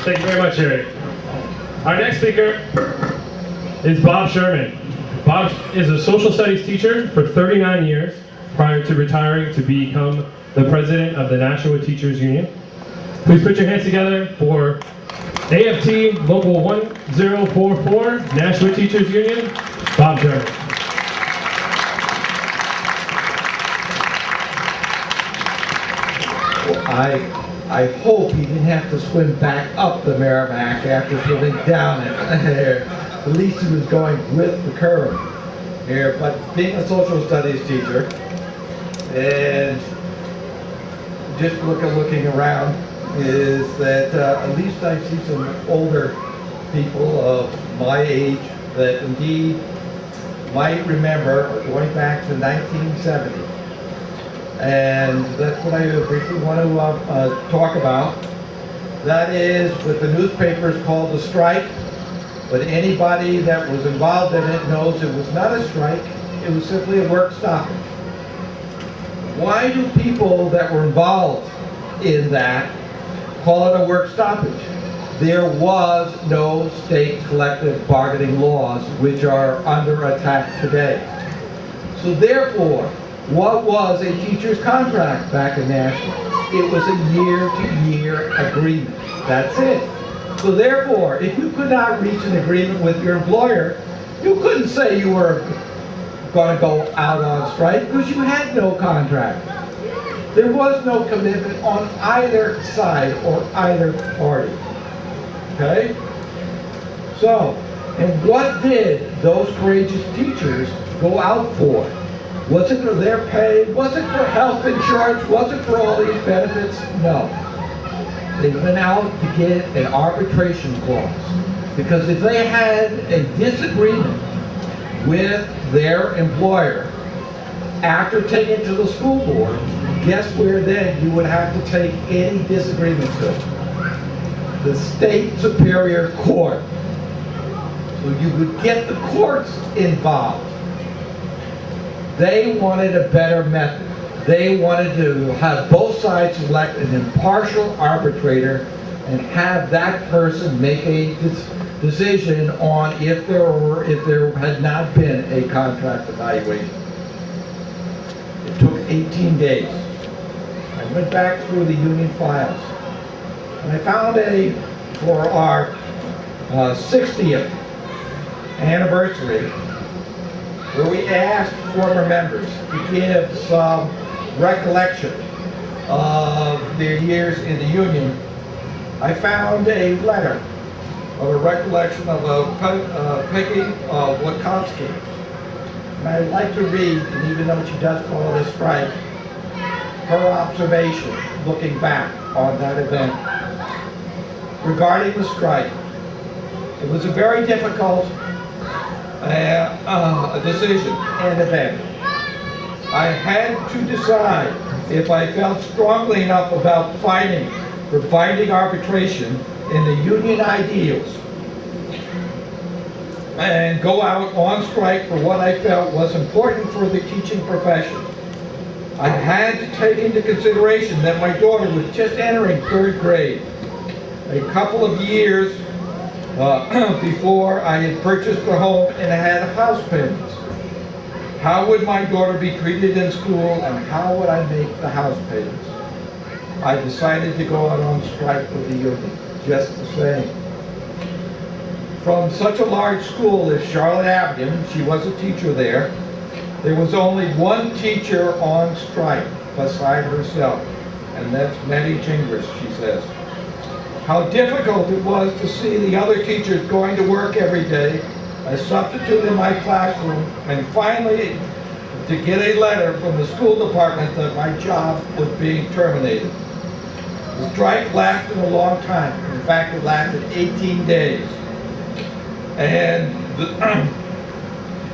Thank you very much, Eric. Our next speaker is Bob Sherman. Bob is a social studies teacher for 39 years prior to retiring to become the president of the Nashua Teachers Union. Please put your hands together for AFT Local 1044, Nashua Teachers Union, Bob Sherman. Well, I hope he didn't have to swim back up the Merrimack after swimming down it. At least he was going with the current here. But being a social studies teacher and just looking around is that at least I see some older people of my age that indeed might remember going back to 1970. And that's what I briefly want to talk about. That is what the newspapers called a strike, but anybody that was involved in it knows it was not a strike, it was simply a work stoppage. Why do people that were involved in that call it a work stoppage? There was no state collective bargaining laws which are under attack today. So therefore, what was a teacher's contract back in Nashua? It was a year-to-year agreement. That's it. So therefore, if you could not reach an agreement with your employer, you couldn't say you were going to go out on strike because you had no contract. There was no commitment on either side or either party. Okay? So, and what did those courageous teachers go out for? Was it for their pay? Was it for health insurance? Was it for all these benefits? No. They went out to get an arbitration clause. Because if they had a disagreement with their employer after taking it to the school board, guess where then you would have to take any disagreement to? The state superior court. So you would get the courts involved. They wanted a better method. They wanted to have both sides select an impartial arbitrator and have that person make a decision on if there had not been a contract evaluation. It took 18 days. I went back through the union files and I found for our 60th anniversary, where we asked former members to give some recollection of their years in the union. I found a letter of a recollection of Peggy Witkowski. And I'd like to read, and even though she does call it a strike, her observation looking back on that event. Regarding the strike, it was a very difficult decision and event. I had to decide if I felt strongly enough about fighting for binding arbitration in the union ideals and go out on strike for what I felt was important for the teaching profession. I had to take into consideration that my daughter was just entering 3rd grade. A couple of years before I had purchased a home and had house payments. How would my daughter be treated in school and how would I make the house payments? I decided to go out on strike with the union, just the same. From such a large school as Charlotte Avenue, she was a teacher there was only one teacher on strike beside herself, and that's Nettie Chingers, she says. How difficult it was to see the other teachers going to work every day, a substitute in my classroom, and finally to get a letter from the school department that my job was being terminated. The strike lasted a long time. In fact, it lasted 18 days.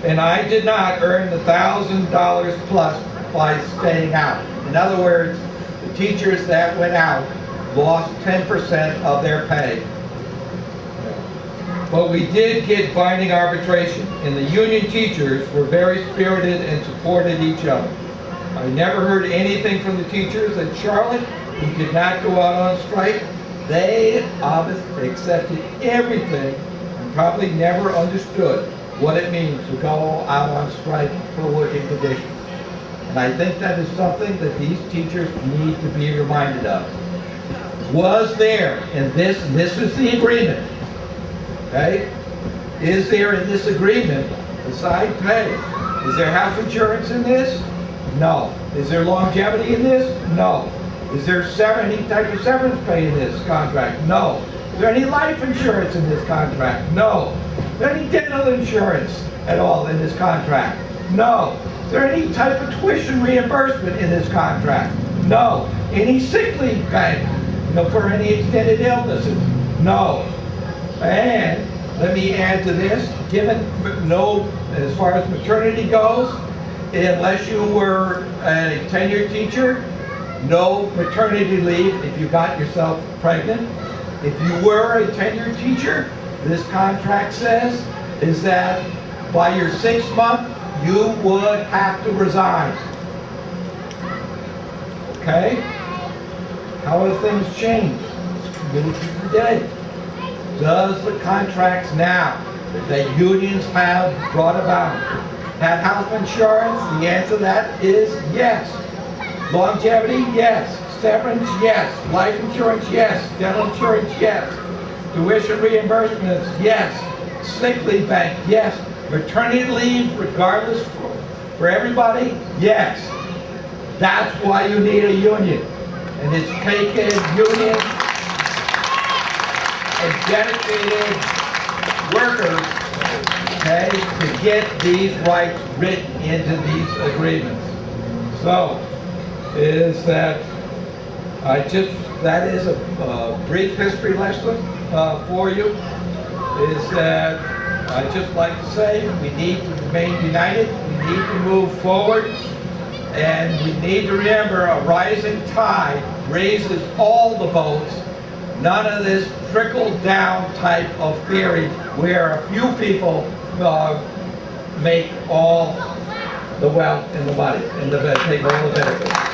And I did not earn the $1,000 plus by staying out. In other words, the teachers that went out lost 10% of their pay. But we did get binding arbitration, and the union teachers were very spirited and supported each other. I never heard anything from the teachers at Charlotte who did not go out on strike, They obviously accepted everything and probably never understood what it means to go out on strike for working conditions. And I think that is something that these teachers need to be reminded of. Was there in this, and this is the agreement, okay? Is there in this agreement, beside pay, is there health insurance in this? No. Is there longevity in this? No. Is there any type of severance pay in this contract? No. Is there any life insurance in this contract? No. Is there any dental insurance at all in this contract? No. Is there any type of tuition reimbursement in this contract? No. Any sick leave bank, for any extended illnesses? No. And let me add to this, given no, as far as maternity goes, unless you were a tenured teacher, no maternity leave if you got yourself pregnant. If you were a tenured teacher, this contract says is that by your 6th month, you would have to resign. Okay? How have things changed? Minute to today. Does the contracts now that unions have brought about have health insurance? The answer to that is yes. Longevity? Yes. Severance? Yes. Life insurance? Yes. Dental insurance? Yes. Tuition reimbursements? Yes. Sick leave bank? Yes. Maternity leave, regardless for everybody? Yes. That's why you need a union. And it's taken unions and dedicated workers, okay, to get these rights written into these agreements. So, is that that is a brief history lesson for you. Is that I'd just like to say we need to remain united, we need to move forward, and we need to remember a rising tide raises all the boats. None of this trickle-down type of theory where a few people make all the wealth and the money and take all the benefits.